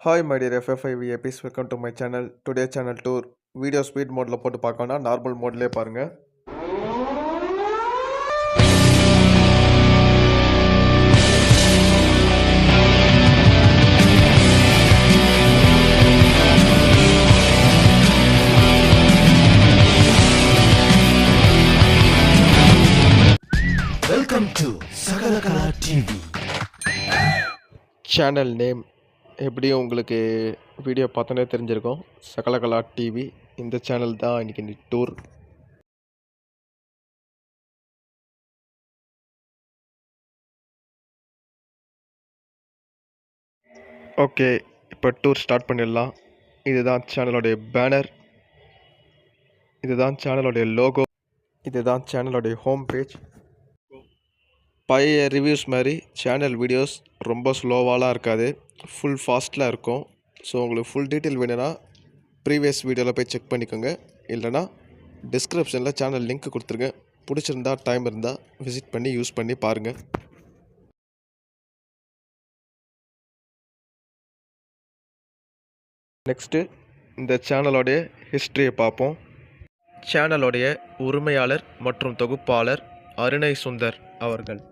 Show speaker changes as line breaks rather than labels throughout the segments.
Hi my dear FFI VIPs, welcome to my channel. Today channel tour video speed mode போட்டு பார்க்கணும்னா normal மோட்லயே பாருங்க.
Welcome to Sagalakala TV.
Channel name எப்படியும் உங்களுக்கு video பார்த்தோன்னே தெரிஞ்சிருக்கும். சகலகலா TV இந்த சேனல் தான் இன்னைக்கு டூர். ஓகே, இப்போ டூர் ஸ்டார்ட் பண்ணிடலாம். இதுதான் சேனலோடைய பேனர், இதுதான் சேனலோடைய லோகோ, இதுதான் சேனலோடைய ஹோம் பேஜ். பழைய ரிவ்யூஸ் மாதிரி சேனல் வீடியோஸ் ரொம்ப ஸ்லோவாலாம் இருக்காது, ஃபுல் ஃபாஸ்ட்டில் இருக்கும். ஸோ உங்களுக்கு ஃபுல் டீட்டெயில் வேணும்னா ப்ரீவியஸ் வீடியோவில் போய் செக் பண்ணிக்கோங்க. இல்லைனா டிஸ்கிரிப்ஷனில் சேனல் லிங்க் கொடுத்துருங்க. பிடிச்சிருந்தா டைம் இருந்தால் விசிட் பண்ணி யூஸ் பண்ணி பாருங்கள். நெக்ஸ்ட்டு இந்த சேனலோடைய ஹிஸ்ட்ரியை பார்ப்போம். சேனலோடைய உரிமையாளர் மற்றும் தொகுப்பாளர் அருணை சுந்தர் அவர்கள்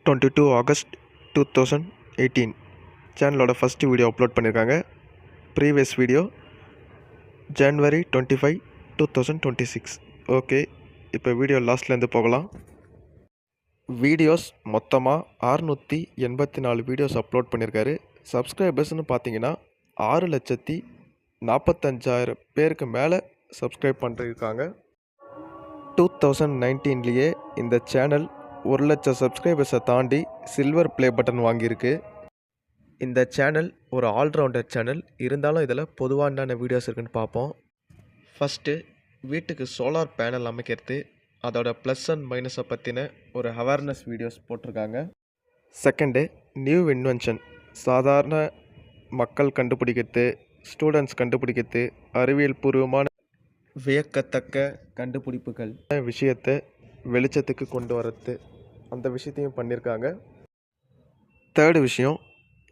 22 ஆகஸ்ட் 2018 சேனலோட ஃபஸ்ட்டு வீடியோ அப்லோட் பண்ணியிருக்காங்க. ப்ரீவியஸ் வீடியோ ஜனவரி 25, 2026. ஓகே, இப்போ வீடியோ லாஸ்ட்லேருந்து போகலாம். வீடியோஸ் மொத்தமாக 684 வீடியோஸ் அப்லோட் பண்ணியிருக்காரு. சப்ஸ்கிரைபர்ஸ்னு பார்த்தீங்கன்னா 6,45,000 பேருக்கு மேலே சப்ஸ்கிரைப் பண்ணிருக்காங்க. 2019லேயே இந்த சேனல் 1,00,000 சப்ஸ்கிரைபர்ஸை தாண்டி சில்வர் ப்ளே பட்டன் வாங்கியிருக்கு. இந்த சேனல் ஒரு ஆல்ரவுண்டர் சேனல், இருந்தாலும் இதில் பொதுவாக என்னென்ன வீடியோஸ் இருக்குன்னு பார்ப்போம். ஃபஸ்ட்டு வீட்டுக்கு சோலார் பேனல் அமைக்கிறது, அதோட ப்ளஸ் அண்ட் மைனஸை பற்றின ஒரு அவேர்னஸ் வீடியோஸ் போட்டிருக்காங்க. செகண்டு நியூ இன்வென்ஷன், சாதாரண மக்கள் கண்டுபிடிக்கிறது, ஸ்டூடெண்ட்ஸ் கண்டுபிடிக்கிறது, அறிவியல் பூர்வமான வியக்கத்தக்க கண்டுபிடிப்புகள் விஷயத்தை வெளிச்சத்துக்கு கொண்டு வரது, அந்த விஷயத்தையும் பண்ணியிருக்காங்க. தேர்டு விஷயம்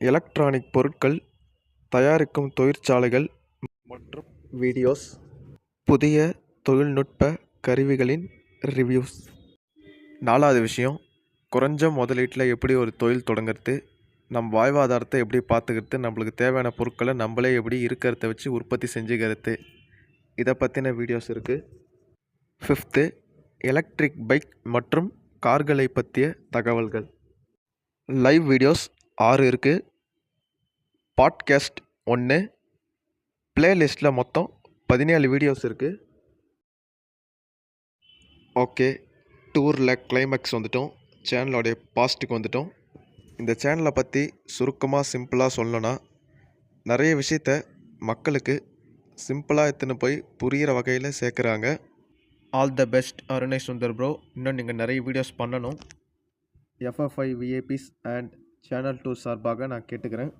எலக்ட்ரானிக் பொருட்கள் தயாரிக்கும் தொழிற்சாலைகள் மற்றும் வீடியோஸ், புதிய தொழில்நுட்ப கருவிகளின் ரிவ்யூஸ். நாலாவது விஷயம் குறைஞ்ச முதலீட்டில் எப்படி ஒரு தொழில் தொடங்கிறது, நம் வாழ்வாதாரத்தை எப்படி பார்த்துக்கிறது, நம்மளுக்கு தேவையான பொருட்களை நம்மளே எப்படி இருக்கிறத வச்சு உற்பத்தி செஞ்சுக்கிறது, இதை பற்றின வீடியோஸ் இருக்குது. ஃபிஃப்த்து எலக்ட்ரிக் பைக் மற்றும் கார்களை பற்றிய தகவல்கள். லைவ் வீடியோஸ் 6 இருக்குது, பாட்காஸ்ட் 1, பிளேலிஸ்ட்டில் மொத்தம் 17 வீடியோஸ் இருக்குது. ஓகே, டூரில் கிளைமேக்ஸ் வந்துட்டோம், சேனலோடைய பாஸ்ட்டுக்கு வந்துட்டோம். இந்த சேனலை பற்றி சுருக்கமாக சிம்பிளாக சொல்லணும்னா, நிறைய விஷயத்த மக்களுக்கு சிம்பிளாக எடுத்துன்னு போய் புரிகிற வகையில் சேர்க்குறாங்க. All the best Arunai Sundar bro. இன்னும் நீங்கள் நிறைய வீடியோஸ் பண்ணணும். FFI VIPs and channel tour சார்பாக நான் கேட்டுக்கிறேன்.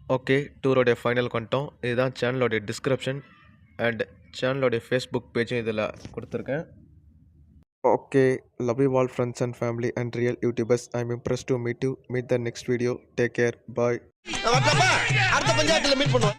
ஓகே, டூரோடைய ஃபைனலுக்கு வந்துட்டோம். இதுதான் சேனலோடைய டிஸ்கிரிப்ஷன் அண்ட் சேனலோடைய ஃபேஸ்புக் பேஜும் இதில் கொடுத்துருக்கேன். Okay, love you all friends and family and real YouTubers. I am impressed to meet you. Meet the next video. Take care. Bye.
அடுத்த பஞ்சாயத்துல மீட் பண்ணுவோம்.